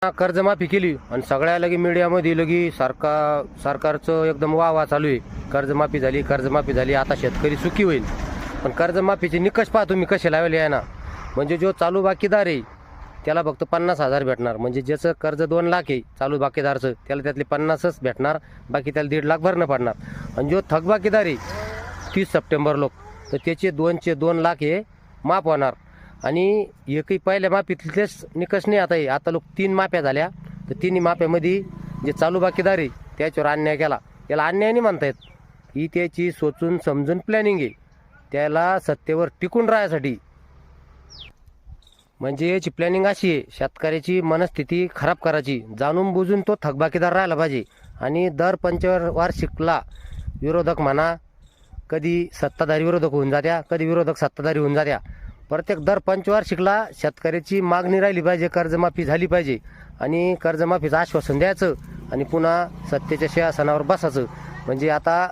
कर्जमाफी केली आणि सगळ्या लगी मीडियामध्ये लगी सरकारचं एकदम वाह चालू आहे. कर्जमाफी झाली आता शेतकरी सुखी होईल. पण कर्जमाफीचे निकष पहा तुम्ही कसे लावले आहे ना. म्हणजे जो चालू बाकीदार आहे त्याला फक्त 50,000 भेटणार. म्हणजे ज्याचं कर्ज 2 लाख आहे चालू बाकीदारचं त्याला त्यातले 50च भेटणार, बाकी त्याला 1.5 लाख भरणं पडणार. आणि जो थकबाकीदार आहे 30 सप्टेंबर लोक तर त्याचे 2 लाख हे माफ होणार. आणि एकही पहिल्या माफीतलेच निकष नाही आता लोक 3 माफ्या झाल्या तर 3ही माफ्यामध्ये जे चालू बाकीदार आहे त्याच्यावर अन्याय केला. याला अन्याय नाही म्हणता येत, ही त्याची सोचून समजून प्लॅनिंग आहे. त्याला सत्तेवर टिकून राहण्यासाठी म्हणजे याची प्लॅनिंग अशी आहे, शेतकऱ्याची मनस्थिती खराब करायची, जाणून बुजून तो थकबाकीदार राहायला पाहिजे. आणि दर पंचवार्षिकला विरोधक म्हणा, कधी सत्ताधारी विरोधक होऊन जात्या, कधी विरोधक सत्ताधारी होऊन जात्या. प्रत्येक दर पंचवार्षिकला शेतकऱ्याची मागणी राहिली पाहिजे, कर्जमाफी झाली पाहिजे. आणि कर्जमाफीचं आश्वासन द्यायचं आणि पुन्हा सत्तेच्या सिंहासनावर बसायचं. म्हणजे आता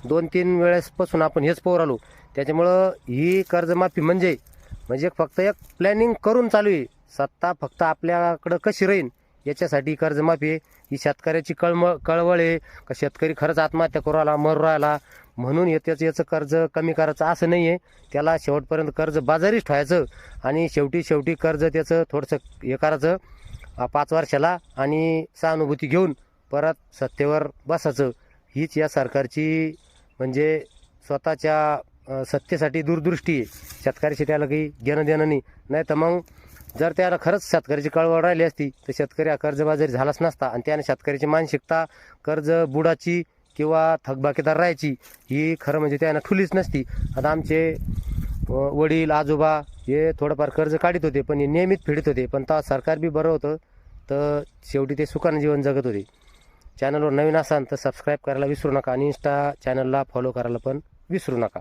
2-3 वेळेसपासून आपण हेच पोर आलो. त्याच्यामुळं ही कर्जमाफी म्हणजे फक्त एक प्लॅनिंग करून चालू आहे. सत्ता फक्त आपल्याकडं कशी राहील याच्यासाठी कर्जमाफी आहे. ही शेतकऱ्याची कळवळ आहे का शेतकरी खरंच आत्महत्या करू राहिला, मरू राहिला म्हणून याचं कर्ज कमी करायचं असं नाही आहे. त्याला शेवटपर्यंत कर्ज बाजारीच ठेवायचं आणि शेवटी कर्ज त्याचं थोडंसं हे करायचं 5 वर्षाला आणि सहानुभूती घेऊन परत सत्तेवर बसायचं. हीच या सरकारची म्हणजे स्वतःच्या सत्तेसाठी दूरदृष्टी आहे. शेतकऱ्याशी त्याला काही घेणं देणं नाही तर मग जर त्याला खरंच शेतकऱ्याची कळवळ राहिली असती तर शेतकरी हा कर्जबाजारी झालाच नसता. आणि त्याने शेतकऱ्याची मानसिकता कर्ज बुडाची किंवा थकबाकीदार राहायची ही खरं म्हणजे त्यानं ठुलीच नसती. आता आमचे वडील आजोबा हे थोडंफार कर्ज काढत होते पण हे नियमित फेडत होते, पण तेव्हा सरकार बी बरं होतं तर शेवटी ते सुखानं जीवन जगत होते. चॅनलवर नवीन असाल तर सबस्क्राईब करायला विसरू नका आणि इंस्टा चॅनलला फॉलो करायला पण विसरू नका.